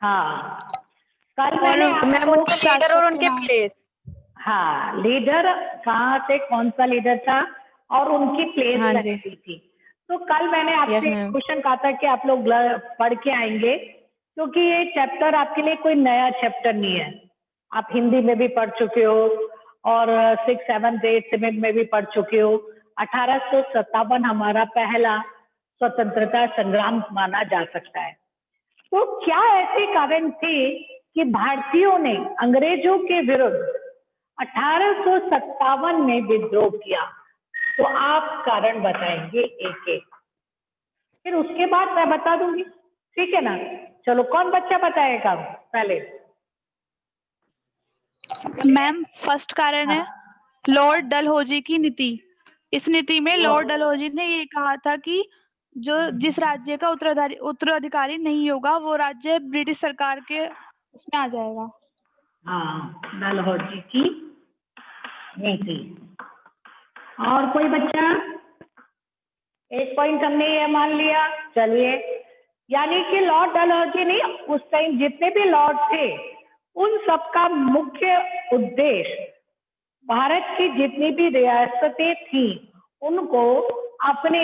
हाँ, कल और मैंने मैम आपको उनके लीडर और उनके प्लेस। हाँ, लीडर कहाँ से, कौन सा लीडर था और उनकी प्लेस हाँ मैंने जी। दी थी। तो कल मैंने यस आपसे मैम। क्वेश्चन कहा था कि आप लोग पढ़ के आएंगे, क्योंकि ये चैप्टर आपके लिए कोई नया चैप्टर नहीं है। आप हिंदी में भी पढ़ चुके हो और 6, 7, 8 में भी पढ़ चुके हो। 1857 हमारा पहला स्वतंत्रता संग्राम माना जा सकता है। तो क्या ऐसे कारण थे कि भारतीयों ने अंग्रेजों के विरुद्ध 1857 में विद्रोह किया? तो आप कारण बताएंगे एक एक, फिर उसके बाद मैं बता दूंगी, ठीक है ना? चलो, कौन बच्चा बताएगा पहले? मैम फर्स्ट कारण है लॉर्ड डलहौजी की नीति। इस नीति में लॉर्ड डलहौजी ने ये कहा था कि जो जिस राज्य का उत्तराधिकारी नहीं होगा वो राज्य ब्रिटिश सरकार के उसमें आ जाएगा। हाँ, डलहौजी की नीति। और कोई बच्चा? एक पॉइंट हमने ये मान लिया। चलिए, यानी कि लॉर्ड डलहौजी ने उस टाइम जितने भी लॉर्ड थे उन सबका मुख्य उद्देश्य भारत की जितनी भी रियासतें थी उनको अपने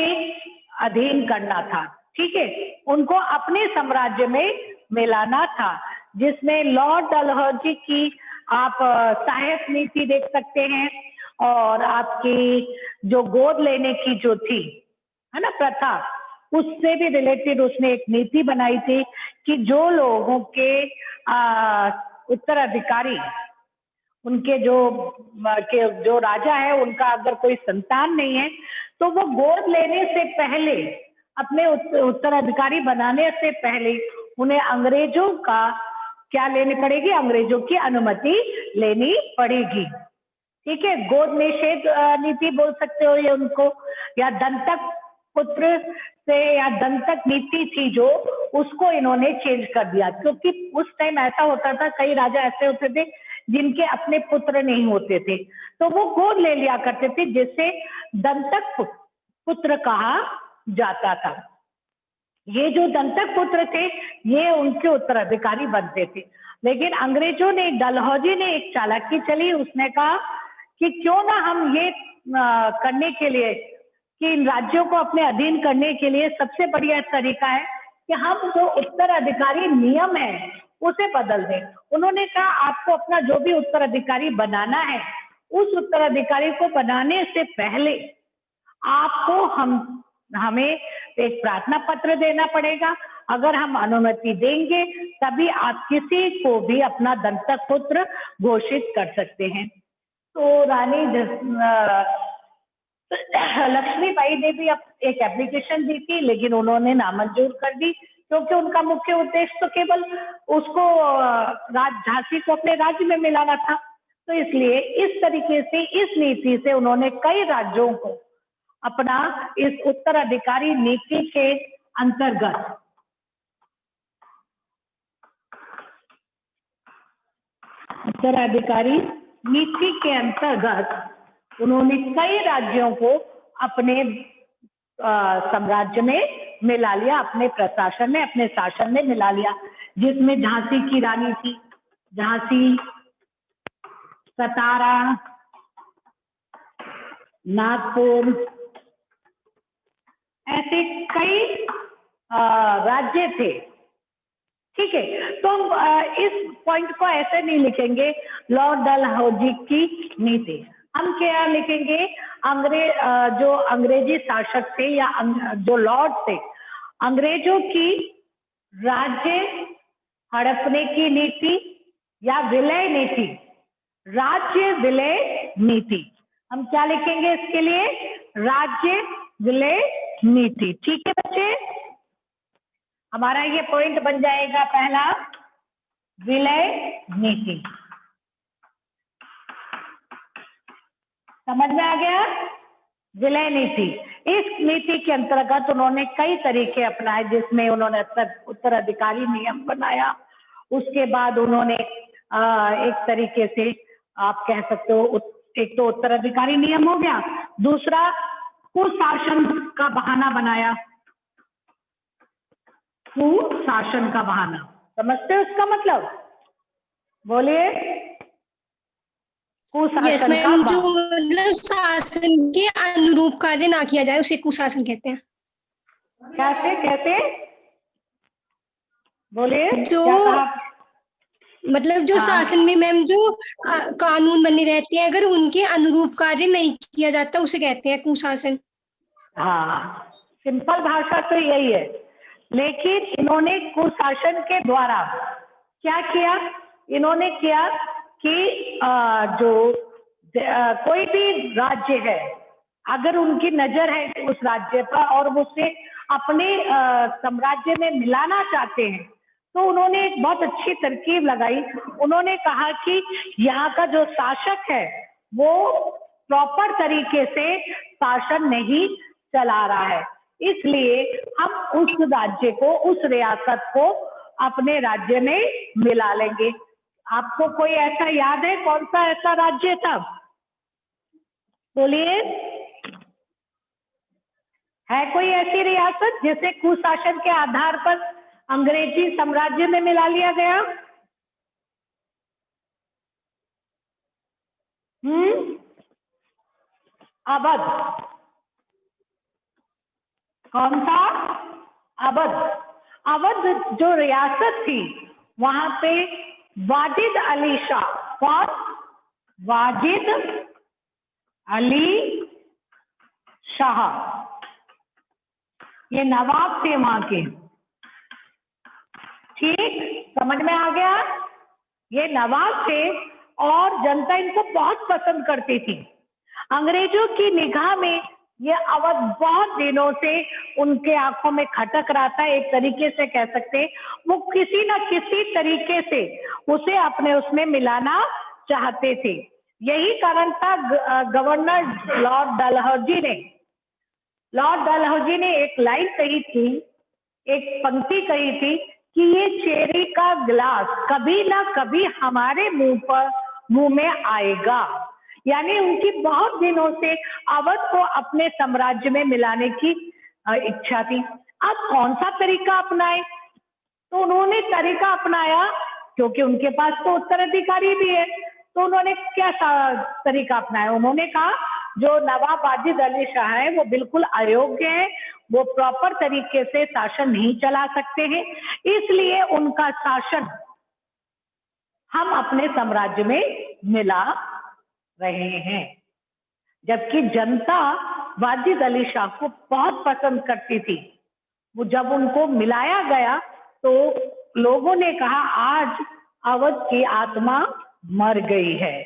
अधीन करना था, ठीक है, उनको अपने साम्राज्य में मिलाना था, जिसमें लॉर्ड डलहौजी की आप सहायक नीति देख सकते हैं, और आपकी जो गोद लेने की जो थी, है ना, प्रथा, उससे भी रिलेटेड उसने एक नीति बनाई थी कि जो लोगों के उत्तराधिकारी, उनके जो राजा है उनका अगर कोई संतान नहीं है तो वो गोद लेने से पहले, अपने उत्तराधिकारी बनाने से पहले उन्हें अंग्रेजों का क्या लेनी पड़ेगी? अंग्रेजों की अनुमति लेनी पड़ेगी, ठीक है। गोद निषेध नीति बोल सकते हो ये उनको, या दंतक पुत्र से, या दंतक नीति थी जो, उसको इन्होंने चेंज कर दिया, क्योंकि उस टाइम ऐसा होता था, कई राजा ऐसे होते थे जिनके अपने पुत्र नहीं होते थे, तो वो गोद ले लिया करते थे, जिससे दंतक पुत्र कहा जाता था। ये जो दंतक पुत्र थे ये उनके उत्तराधिकारी बनते थे। लेकिन अंग्रेजों ने, डलहौजी ने एक चालाकी चली, उसने कहा कि क्यों ना हम ये करने के लिए, कि इन राज्यों को अपने अधीन करने के लिए सबसे बढ़िया तरीका है कि हम जो उत्तराधिकारी नियम है उसे बदल दें। उन्होंने कहा आपको अपना जो भी उत्तराधिकारी बनाना है, उस उत्तराधिकारी को बनाने से पहले आपको हमें एक प्रार्थना पत्र देना पड़ेगा। अगर हम अनुमति देंगे तभी आप किसी को भी अपना दंतक पुत्र घोषित कर सकते हैं। तो रानी लक्ष्मीबाई ने भी एक एप्लीकेशन दी थी, लेकिन उन्होंने नामंजूर कर दी, क्योंकि उनका मुख्य उद्देश्य तो केवल उसको झांसी को अपने राज्य में मिलाना था। तो इसलिए इस तरीके से, इस नीति से उन्होंने कई राज्यों को अपना इस उत्तराधिकारी नीति के अंतर्गत उन्होंने कई राज्यों को अपने साम्राज्य में मिला लिया, अपने प्रशासन में, अपने शासन में मिला लिया, जिसमें झांसी की रानी थी, झांसी, सतारा, नागपुर, ऐसे कई राज्य थे, ठीक है। तो हम इस पॉइंट को ऐसे नहीं लिखेंगे लॉर्ड डलहौजी की नीति, हम क्या लिखेंगे? जो अंग्रेजी शासक थे या जो लॉर्ड थे, अंग्रेजों की राज्य हड़पने की नीति या विलय नीति, राज्य विलय नीति, हम क्या लिखेंगे इसके लिए? राज्य विलय नीति, ठीक है बच्चे। हमारा ये पॉइंट बन जाएगा पहला, विलय नीति। समझ में आ गया? विलय नीति, इस नीति के अंतर्गत उन्होंने कई तरीके अपनाए, जिसमें उन्होंने उत्तराधिकारी नियम बनाया। उसके बाद उन्होंने एक तरीके से आप कह सकते हो, एक तो उत्तराधिकारी नियम हो गया, दूसरा कुशासन का बहाना बनाया, कुशासन का बहाना, समझते हो उसका मतलब? बोलिए। यस कुशासन का मैम, जो मतलब शासन के अनुरूप कार्य ना किया जाए उसे कुशासन कहते हैं। कैसे कैसे? बोलिए जो क्या कहा? मतलब जो हाँ शासन में मैम जो कानून बने रहते हैं, अगर उनके अनुरूप कार्य नहीं किया जाता उसे कहते हैं कुशासन। हाँ, सिंपल भाषा तो यही है। लेकिन इन्होंने कुशासन के द्वारा क्या किया? इन्होंने किया कि कोई भी राज्य है, अगर उनकी नजर है उस राज्य पर और वो उसे अपने साम्राज्य में मिलाना चाहते हैं, तो उन्होंने एक बहुत अच्छी तरकीब लगाई। उन्होंने कहा कि यहाँ का जो शासक है वो प्रॉपर तरीके से शासन नहीं चला रहा है, इसलिए हम उस राज्य को, उस रियासत को अपने राज्य में मिला लेंगे। आपको कोई ऐसा याद है कौन सा ऐसा राज्य था? बोलिए। है कोई ऐसी रियासत जिसे कुशासन के आधार पर अंग्रेजी साम्राज्य में मिला लिया गया? अवध। कौन सा? अवध। अवध जो रियासत थी वहां पे वाजिद अली शाह, कौन? वाजिद अली शाह, ये नवाब थे वहां के। ठीक, समझ में आ गया? ये नवाब थे और जनता इनको बहुत पसंद करती थी। अंग्रेजों की निगाह में ये अवध बहुत दिनों से उनके आंखों में खटक रहा था, एक तरीके से कह सकते वो किसी न किसी तरीके से उसे अपने उसमें मिलाना चाहते थे। यही कारण था गवर्नर लॉर्ड डलहौजी ने एक लाइन कही थी, एक पंक्ति कही थी कि ये चेरी का गिलास कभी ना कभी हमारे मुंह में आएगा। यानी उनकी बहुत दिनों से अवध को अपने साम्राज्य में मिलाने की इच्छा थी। अब कौन सा तरीका अपनाए? तो उन्होंने तरीका अपनाया, क्योंकि उनके पास तो उत्तराधिकारी भी है, तो उन्होंने क्या तरीका अपनाया? उन्होंने कहा जो नवाब वाजिद अली शाह है वो बिल्कुल अयोग्य है, वो प्रॉपर तरीके से शासन नहीं चला सकते हैं, इसलिए उनका शासन हम अपने साम्राज्य में मिला रहे हैं। जबकि जनता वाजिद अली शाह को बहुत पसंद करती थी। वो जब उनको मिलाया गया तो लोगों ने कहा आज अवध की आत्मा मर गई है,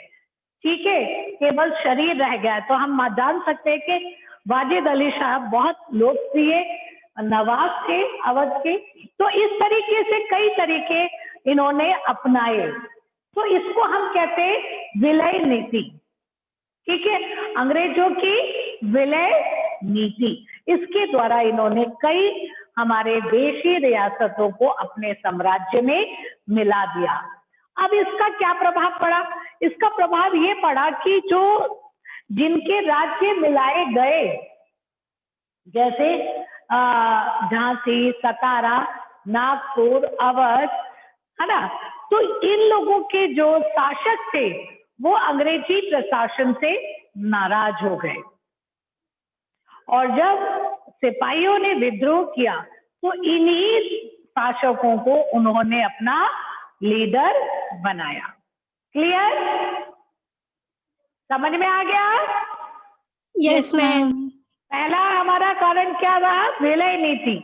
ठीक है, केवल शरीर रह गया। तो हम जान सकते हैं कि वाजिद अली शाह बहुत लोकप्रिय नवाब थे अवध के। तो इस तरीके से कई तरीके इन्होंने अपनाए, तो इसको हम कहते हैं विलय नीति। ठीक है, अंग्रेजों की विलय नीति, इसके द्वारा इन्होंने कई हमारे देशी रियासतों को अपने साम्राज्य में मिला दिया। अब इसका क्या प्रभाव पड़ा? इसका प्रभाव ये पड़ा कि जो जिनके राज्य मिलाए गए, जैसे झांसी, सतारा, नागपुर, अवध, है ना, तो इन लोगों के जो शासक थे वो अंग्रेजी प्रशासन से नाराज हो गए और जब सिपाहियों ने विद्रोह किया तो इन्हीं शासकों को उन्होंने अपना लीडर बनाया। क्लियर? समझ में आ गया? Yes ma'am. पहला हमारा कारण क्या रहा? विलय नीति,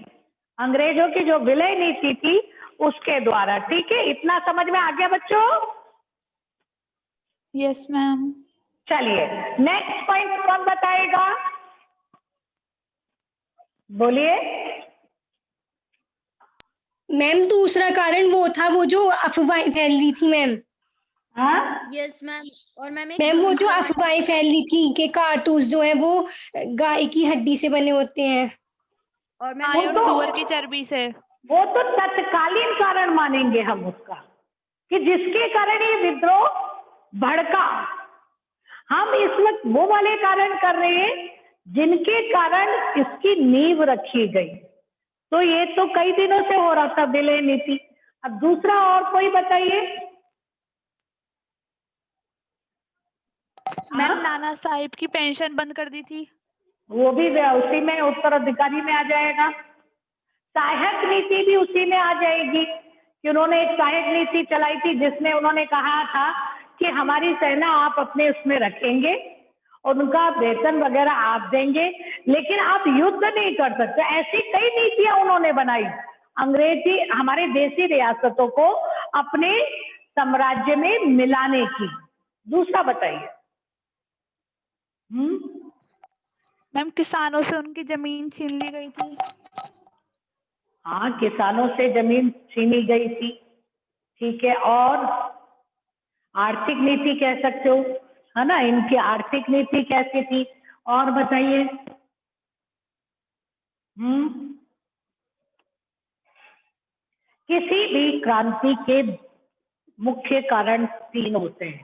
अंग्रेजों की जो विलय नीति थी उसके द्वारा। ठीक है, इतना समझ में आ गया बच्चों? Yes ma'am. चलिए नेक्स्ट पॉइंट कौन बताएगा? बोलिए। मैम दूसरा कारण वो था, वो जो अफवाहें फैल रही थी मैम। हाँ यस मैम। और मैम वो जो अफवाहें फैल रही थी कि कारतूस जो है वो गाय की हड्डी से बने होते हैं और मैम गाय और सूअर की चर्बी से। वो तो तत्कालीन कारण मानेंगे हम उसका, कि जिसके कारण ये विद्रोह भड़का। हम इस वक्त वो वाले कारण कर रहे हैं जिनके कारण इसकी नींव रखी गई। तो ये तो कई दिनों से हो रहा था विलय नीति, अब दूसरा और कोई बताइए। मैम हाँ? नाना साहिब की पेंशन बंद कर दी थी। वो भी उसी में उत्तराधिकारी में आ जाएगा। सहायक नीति भी उसी में आ जाएगी कि उन्होंने एक सहायक नीति चलाई थी जिसमें उन्होंने कहा था कि हमारी सेना आप अपने उसमें रखेंगे और उनका वेतन वगैरह आप देंगे, लेकिन आप युद्ध नहीं कर सकते। ऐसी कई नीतियां उन्होंने बनाई अंग्रेजी हमारे देसी रियासतों को अपने साम्राज्य में मिलाने की। दूसरा बताइए। मैम किसानों से उनकी जमीन छीन ली गई थी। हाँ, किसानों से जमीन छीनी गई थी, ठीक है। और आर्थिक नीति कह सकते हो, है ना, इनकी आर्थिक नीति कैसी थी, और बताइए। किसी भी क्रांति के मुख्य कारण 3 होते हैं।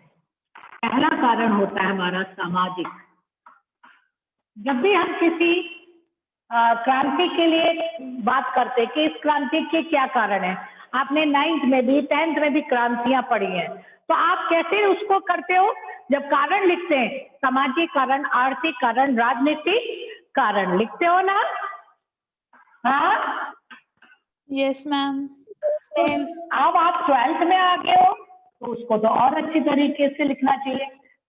पहला कारण होता है हमारा सामाजिक। जब भी हम किसी क्रांति के लिए बात करते कि इस क्रांति के क्या कारण है, आपने 9th में भी 10th में भी क्रांतियां पढ़ी हैं, तो आप कैसे उसको करते हो? जब कारण लिखते हैं, सामाजिक कारण, आर्थिक कारण, राजनीतिक कारण लिखते हो ना? हाँ, यस मैम। अब आप 12th में आ गए हो तो उसको तो और अच्छी तरीके से लिखना चाहिए।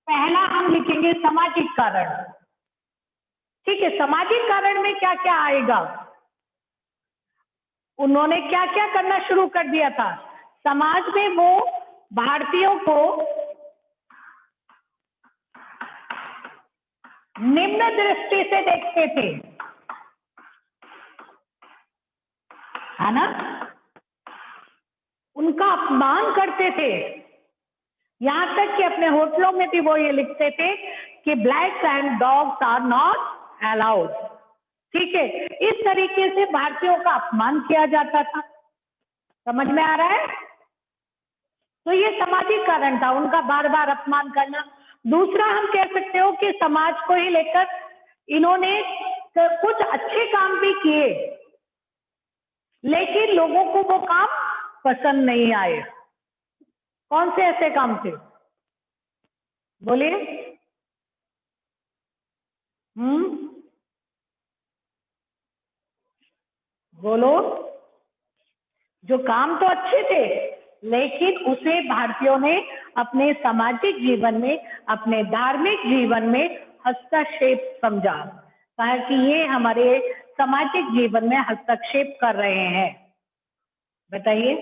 पहला हम लिखेंगे सामाजिक कारण, ठीक है। सामाजिक कारण में क्या क्या आएगा? उन्होंने क्या क्या करना शुरू कर दिया था समाज में? वो भारतीयों को निम्न दृष्टि से देखते थे, है ना, उनका अपमान करते थे। यहां तक कि अपने होटलों में भी वो ये लिखते थे कि blacks and dogs are not allowed, ठीक है। इस तरीके से भारतीयों का अपमान किया जाता था। समझ में आ रहा है? तो ये सामाजिक कारण था, उनका बार बार अपमान करना। दूसरा हम कह सकते हो कि समाज को ही लेकर इन्होंने कुछ अच्छे काम भी किए, लेकिन लोगों को वो काम पसंद नहीं आए। कौन से ऐसे काम थे? बोलिए। बोलो। जो काम तो अच्छे थे, लेकिन उसे भारतीयों ने अपने सामाजिक जीवन में, अपने धार्मिक जीवन में हस्तक्षेप समझा, कहा कि ये हमारे सामाजिक जीवन में हस्तक्षेप कर रहे हैं। बताइए।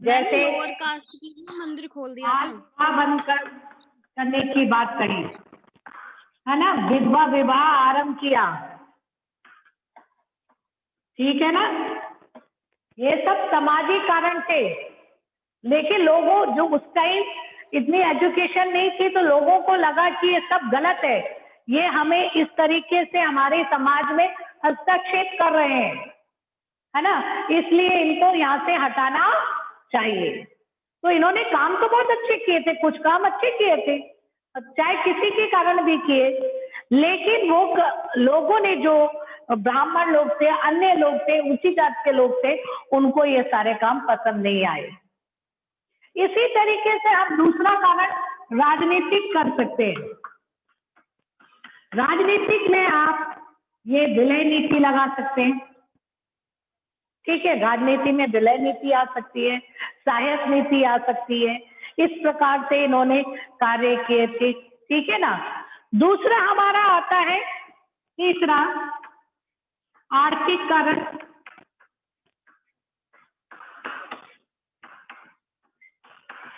जैसे लोअर कास्ट की मंदिर खोल दिया था, विवाह बंद करने की बात कही, है ना, विधवा विवाह आरंभ किया, ठीक है ना। ये सब सामाजिक कारण थे, लेकिन लोगों जो उस टाइम इतनी एजुकेशन नहीं थी, तो लोगों को लगा कि ये सब गलत है, ये हमें इस तरीके से हमारे समाज में हस्तक्षेप कर रहे हैं, है ना, इसलिए इनको यहाँ से हटाना चाहिए। तो इन्होंने काम तो बहुत अच्छे किए थे, कुछ काम अच्छे किए थे, चाहे किसी के कारण भी किए, लेकिन वो लोगों ने, जो ब्राह्मण लोग थे, अन्य लोग थे, ऊंची जात के लोग थे, उनको ये सारे काम पसंद नहीं आए। इसी तरीके से हम दूसरा कारण राजनीतिक कर सकते हैं। राजनीतिक में आप ये विलय नीति लगा सकते हैं, ठीक है। राजनीति में विलय नीति आ सकती है, सहायक नीति आ सकती है। इस प्रकार से इन्होंने कार्य किए थे, ठीक है ना। दूसरा हमारा आता है तीसरा, आर्थिक कारण।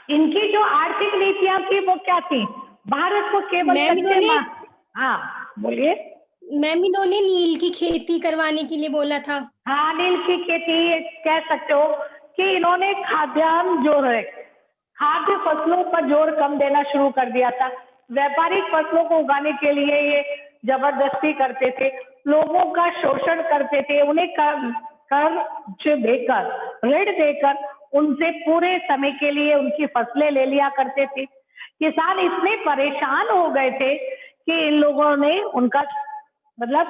इनकी जो आर्थिक नीतियां थी वो क्या थी? भारत को केवल हाँ बोलिए। मैम इन्होंने नील की खेती करवाने के लिए बोला था। हाँ, नील की खेती कह सकते हो कि इन्होंने खाद्यान्न जो है, खाद्य फसलों पर जोर कम देना शुरू कर दिया था। व्यापारिक फसलों को उगाने के लिए ये जबरदस्ती करते थे, लोगों का शोषण करते थे, उन्हें कर्ज देकर, ऋण देकर उनसे पूरे समय के लिए उनकी फसलें ले लिया करते थे। किसान इतने परेशान हो गए थे कि इन लोगों ने उनका मतलब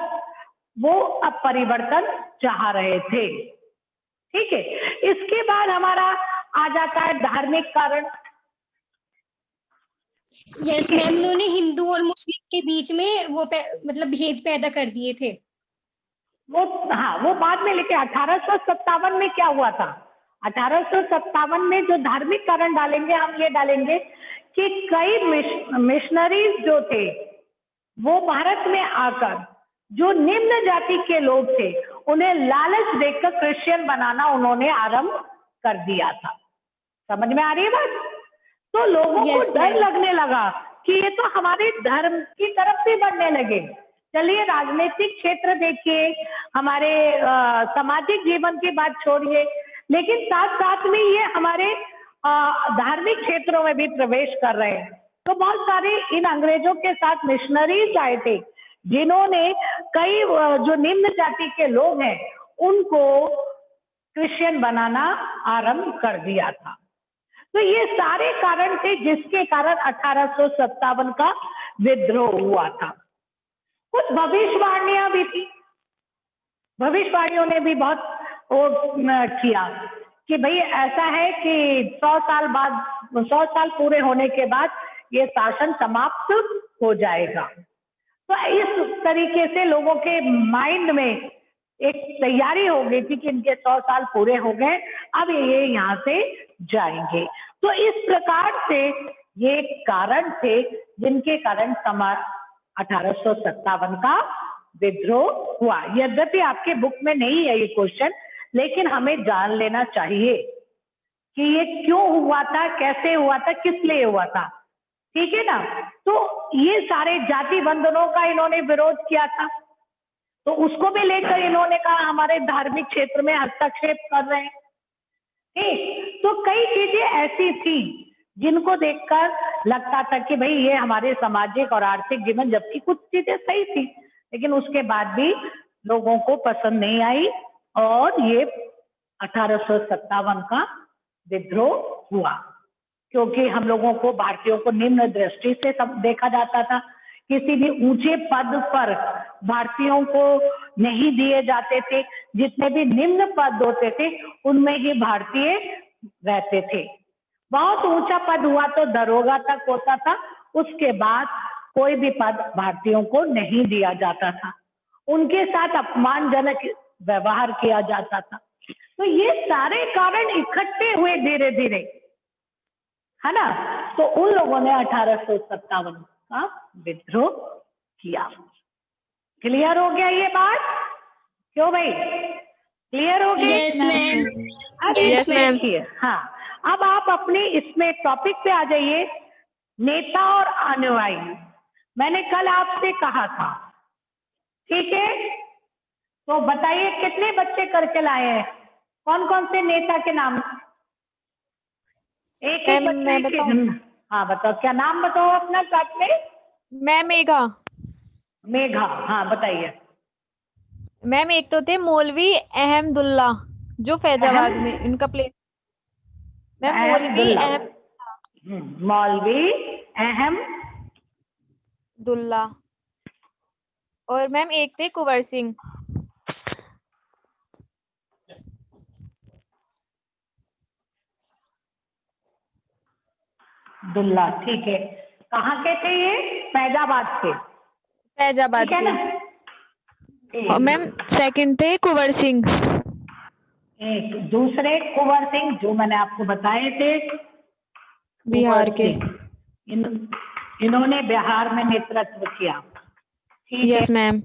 वो अब परिवर्तन चाह रहे थे, ठीक है, इसके बाद हमारा आ जाता है धार्मिक कारण। यस मैम, उन्होंने हिंदू और मुस्लिम के बीच में वो मतलब भेद पैदा कर दिए थे। वो हाँ, वो बाद में, लेकिन 1857 में क्या हुआ था? 1857 में जो धार्मिक कारण डालेंगे हम, ये डालेंगे कि कई मिशनरीज जो थे वो भारत में आकर जो निम्न जाति के लोग थे उन्हें लालच देकर क्रिश्चियन बनाना उन्होंने आरंभ कर दिया था। समझ में आ रही है बात? तो लोगों को Yes, डर ma'am. लगने लगा कि ये तो हमारे धर्म की तरफ भी बढ़ने लगे। चलिए राजनीतिक क्षेत्र देखिए, हमारे सामाजिक जीवन की बात छोड़िए, लेकिन साथ साथ में ये हमारे धार्मिक क्षेत्रों में भी प्रवेश कर रहे हैं। तो बहुत सारे इन अंग्रेजों के साथ मिशनरीज आए थे जिन्होंने कई जो निम्न जाति के लोग हैं उनको क्रिश्चियन बनाना आरंभ कर दिया था। तो ये सारे कारण थे जिसके कारण 1857 का विद्रोह हुआ था। कुछ भविष्यवाणियां भी थी, भविष्यवाणियों ने भी बहुत वो किया कि भाई ऐसा है कि 100 साल बाद, 100 साल पूरे होने के बाद ये शासन समाप्त हो जाएगा। तो इस तरीके से लोगों के माइंड में एक तैयारी हो गई थी कि इनके 100 साल पूरे हो गए, अब ये यहाँ से जाएंगे। तो इस प्रकार से ये कारण थे जिनके कारण 1857 का विद्रोह हुआ। यद्यपि आपके बुक में नहीं है ये क्वेश्चन, लेकिन हमें जान लेना चाहिए कि ये क्यों हुआ था, कैसे हुआ था, किस लिए हुआ था। ठीक है ना? तो ये सारे जाति बंधनों का इन्होंने विरोध किया था, तो उसको भी लेकर इन्होंने कहा हमारे धार्मिक क्षेत्र में हस्तक्षेप कर रहे हैं। ठीक, तो कई चीजें ऐसी थी जिनको देखकर लगता था कि भाई ये हमारे सामाजिक और आर्थिक जीवन, जबकि कुछ चीजें सही थी, लेकिन उसके बाद भी लोगों को पसंद नहीं आई और ये 1857 का विद्रोह हुआ। क्योंकि हम लोगों को, भारतीयों को निम्न दृष्टि से सब देखा जाता था, किसी भी ऊंचे पद पर भारतीयों को नहीं दिए जाते थे, जितने भी निम्न पद होते थे उनमें ही भारतीय रहते थे। बहुत ऊंचा पद हुआ तो दरोगा तक होता था, उसके बाद कोई भी पद भारतीयों को नहीं दिया जाता था, उनके साथ अपमानजनक व्यवहार किया जाता था। तो ये सारे कारण इकट्ठे हुए धीरे धीरे, है ना? तो उन लोगों ने 1857 का विद्रोह किया। क्लियर हो गया ये बात? क्यों भाई, क्लियर हो गया? Yes ma'am. अब Yes, ma'am. देखिए, हाँ, अब आप अपने इसमें टॉपिक पे आ जाइए, नेता और अनुयायी। मैंने कल आपसे कहा था, ठीक है? तो बताइए कितने बच्चे करके लाए हैं, कौन कौन से नेता के नाम? एक एक बच्चे के। हाँ बताओ, क्या नाम बताओ अपना साथ में? मैम मेघा। मेघा, हाँ बताइए। मैम एक तो थे मौलवी अहमदुल्ला जो फैजाबाद में, इनका प्लेस। मैम मौलवी मौलवी अहमदुल्ला। और मैम एक थे कुंवर सिंह। दुल्ला, ठीक है। कहाँ के थे ये? फैजाबाद से। फैजाबाद ठीक है ना? के। और मैम सेकंड थे कुंवर सिंह। एक दूसरे कुंवर सिंह जो मैंने आपको बताए थे, बिहार के। इन्होंने बिहार में नेतृत्व किया। ठीक है यस मैम।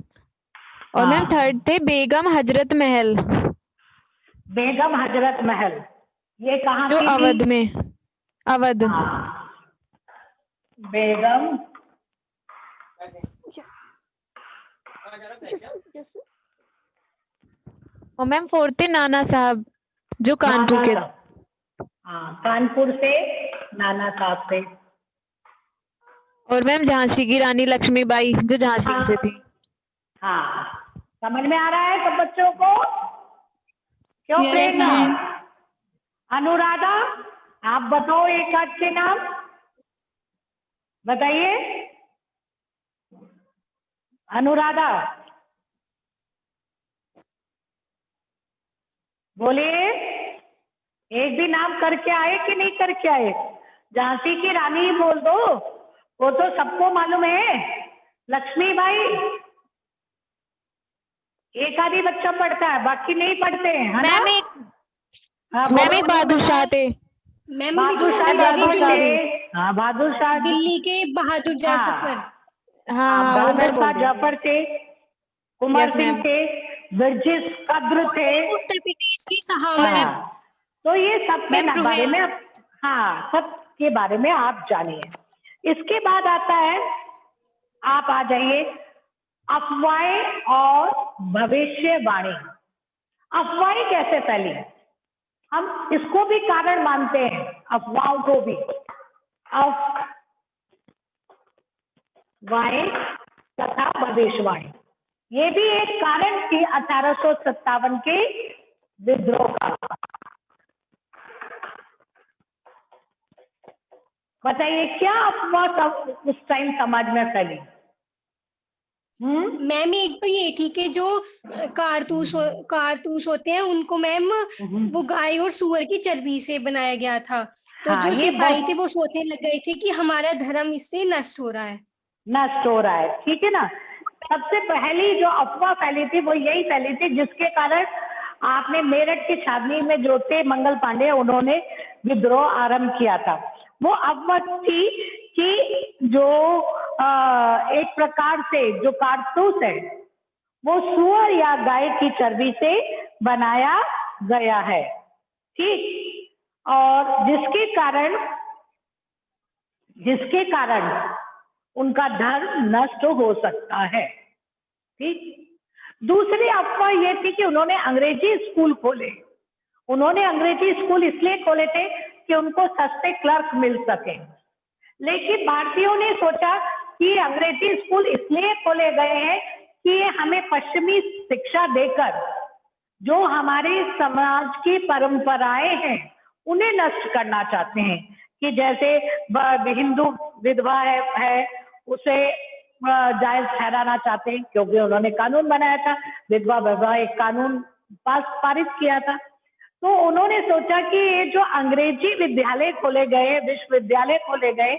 और मैम थर्ड थे बेगम हजरत महल। बेगम हजरत महल, ये कहाँ जो की थी? अवध में, अवध। बेगम और मैम फोर्थ थे नाना साहब जो कानपुर के। हाँ, कानपुर से नाना साहब थे। और मैम झांसी की रानी लक्ष्मीबाई जो झांसी से थी। हाँ, समझ में आ रहा है सब बच्चों को? क्यों Yes, प्रेरणा? ma'am. अनुराधा, आप बताओ एक आध के नाम बताइए। अनुराधा, बोलिए, एक भी नाम करके आए कि नहीं करके आए? झांसी की रानी ही बोल दो, वो तो सबको मालूम है। लक्ष्मीबाई, एक आधी बच्चा पढ़ता है, बाकी नहीं पढ़ते हैं, है ना? हाँ, मैम एक बहादुर शाह थे। मैम बहादुर शाह, बहादुर हाँ बहादुर शाह, दिल्ली के बहादुर जाफर। हाँ बहादुर शाह जफर थे, कुंवर Yes, सिंह ma'am. थे, बिरजिस कद्र थे। उत्तर प्रदेश की सहामल। हाँ, तो ये सब के मैम, बारे में हाँ, सब के बारे में आप जानिए। इसके बाद आता है, आप आ जाइए, अफवाहें और भविष्यवाणी। अफवाहें कैसे फैली? हम इसको भी कारण मानते हैं, अफवाहों को भी। अफवाहें तथा भविष्यवाणी, ये भी एक कारण थी 1857 के विद्रोह का। बताइए, क्या अफवाह सब उस टाइम समाज में फैली? मैम एक तो ये थी कि जो कारतूस होते हैं उनको मैम वो गाय और सुअर की चर्बी से बनाया गया था। तो हाँ, जो ये सिपाही थे वो सोचने लग गए थे कि हमारा धर्म इससे नष्ट हो रहा है। नष्ट हो रहा है, ठीक है ना। सबसे पहली जो अफवाह फैली थी वो यही फैली थी, जिसके कारण आपने मेरठ की छावनी में जो थे मंगल पांडे, उन्होंने विद्रोह आरंभ किया था। वो अफवाह थी कि जो एक प्रकार से जो कारतूस है वो सुअर या गाय की चर्बी से बनाया गया है, ठीक, और जिसके कारण उनका धर्म नष्ट हो सकता है, ठीक। दूसरी अफवाह ये थी कि उन्होंने अंग्रेजी स्कूल खोले। उन्होंने अंग्रेजी स्कूल इसलिए खोले थे कि उनको सस्ते क्लर्क मिल सके। लेकिन भारतीयों ने सोचा कि अंग्रेजी स्कूल इसलिए खोले गए हैं कि ये हमें पश्चिमी शिक्षा देकर जो हमारे समाज की परंपराएं हैं उन्हें नष्ट करना चाहते हैं। कि जैसे हिंदू विधवा है उसे जायज ठहराना चाहते हैं, क्योंकि उन्होंने कानून बनाया था, विधवा विवाह एक कानून पारित किया था। तो उन्होंने सोचा कि ये जो अंग्रेजी विद्यालय खोले गए, विश्वविद्यालय खोले गए,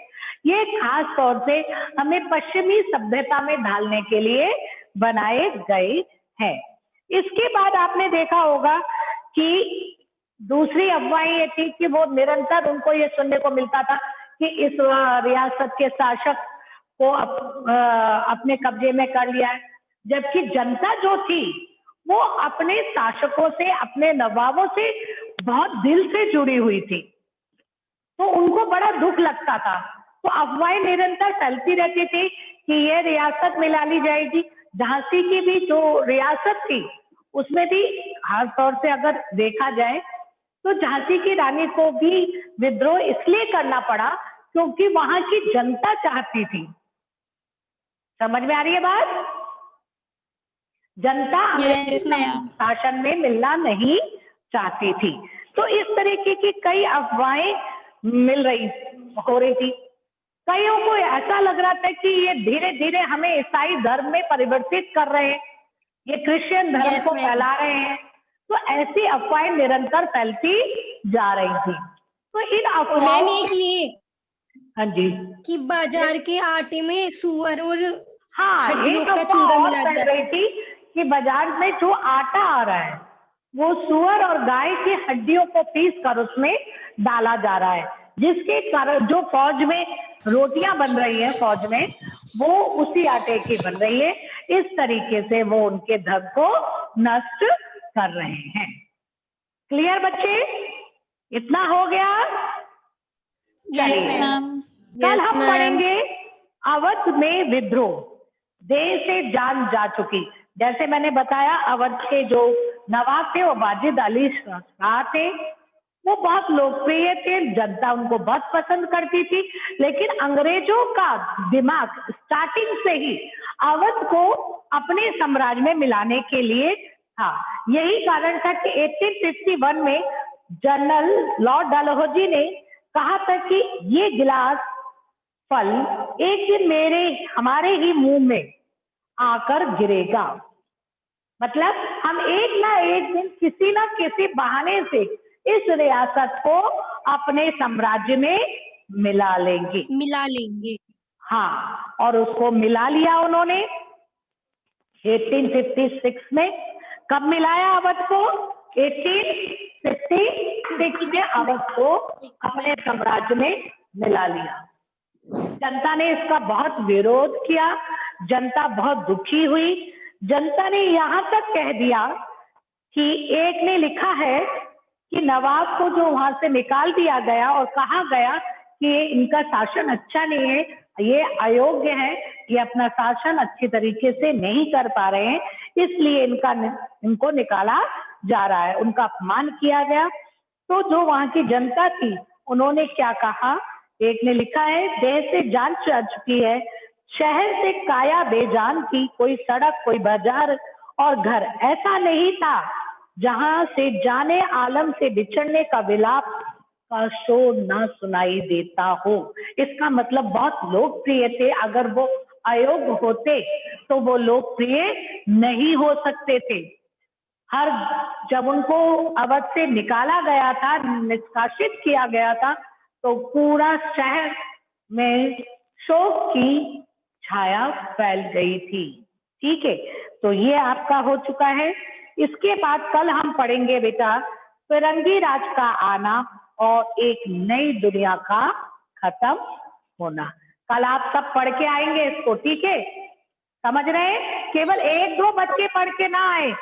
ये खास तौर से हमें पश्चिमी सभ्यता में ढालने के लिए बनाए गए हैं। इसके बाद आपने देखा होगा कि दूसरी अफवाह ये थी कि वो निरंतर उनको ये सुनने को मिलता था कि इस रियासत के शासक को अपने कब्जे में कर लिया है, जबकि जनता जो थी वो अपने शासकों से, अपने नवाबों से बहुत दिल से जुड़ी हुई थी, तो उनको बड़ा दुख लगता था। तो अफवाहें निरंतर फैलती रहती थी कि ये रियासत मिला ली जाएगी। झांसी की भी जो रियासत थी उसमें भी खास तौर से अगर देखा जाए तो झांसी की रानी को भी विद्रोह इसलिए करना पड़ा क्योंकि वहां की जनता चाहती थी। समझ में आ रही है बात? जनता अंग्रेजी शासन में मिलना नहीं चाहती थी। तो इस तरीके की कई अफवाहें हो रही थी। कईयों को ऐसा लग रहा था कि ये धीरे धीरे हमें ईसाई धर्म में परिवर्तित कर रहे हैं, ये क्रिश्चियन धर्म को फैला रहे हैं। तो ऐसी अफवाहें निरंतर फैलती जा रही थी। तो इन अफवाहों हाँ जी, कि बाजार के आटे में सुअर और हड्डियों का चूरा मिला फैल रही थी कि बाजार में जो आटा आ रहा है वो सुअर और गाय की हड्डियों को पीस कर उसमें डाला जा रहा है, जिसके कारण जो फौज में रोटियां बन रही है, फौज में वो उसी आटे की बन रही है। इस तरीके से वो उनके धर्म को नष्ट कर रहे हैं। क्लियर बच्चे? इतना हो गया? कल हम पढ़ेंगे अवध में विद्रोह, देश से जान जा चुकी। जैसे मैंने बताया, अवध के जो नवाब थे वो वाजिद अली शाह थे। वो बहुत लोकप्रिय थे, जनता उनको बहुत पसंद करती थी। लेकिन अंग्रेजों का दिमाग स्टार्टिंग से ही अवध को अपने साम्राज्य में मिलाने के लिए था। यही कारण था कि 1851 में जनरल लॉर्ड डलहौजी ने कहा था कि ये गिलास फल एक दिन हमारे ही मुंह में आकर गिरेगा। मतलब हम एक ना एक दिन किसी ना किसी बहाने से इस रियासत को अपने साम्राज्य में मिला लेंगे। हाँ, और उसको मिला लिया उन्होंने 1856 में। कब मिलाया अवध को? 1856 में अवध को अपने साम्राज्य में मिला लिया। जनता ने इसका बहुत विरोध किया, जनता बहुत दुखी हुई। जनता ने यहाँ तक कह दिया कि एक ने लिखा है कि नवाब को जो वहां से निकाल दिया गया और कहा गया कि इनका शासन अच्छा नहीं है, ये अयोग्य है, ये अपना शासन अच्छी तरीके से नहीं कर पा रहे हैं, इसलिए इनको निकाला जा रहा है, उनका अपमान किया गया। तो जो वहां की जनता थी उन्होंने क्या कहा? एक ने लिखा है, देह से जान जा चुकी है, शहर से काया बेजान थी, कोई सड़क कोई बाजार और घर ऐसा नहीं था जहां से जाने आलम से बिछड़ने का विलाप का शोर ना सुनाई देता हो। इसका मतलब बहुत लोकप्रिय थे, अगर वो अयोग्य होते तो वो लोकप्रिय नहीं हो सकते थे। जब उनको अवध से निकाला गया था, निष्कासित किया गया था, तो पूरा शहर में शोक की छाया फैल गई थी। ठीक है, तो ये आपका हो चुका है। इसके बाद कल हम पढ़ेंगे बेटा फिरंगी राज का आना और एक नई दुनिया का खत्म होना। कल आप सब पढ़ के आएंगे इसको, ठीक है? समझ रहे हैं? केवल 1-2 बच्चे पढ़ के ना आए,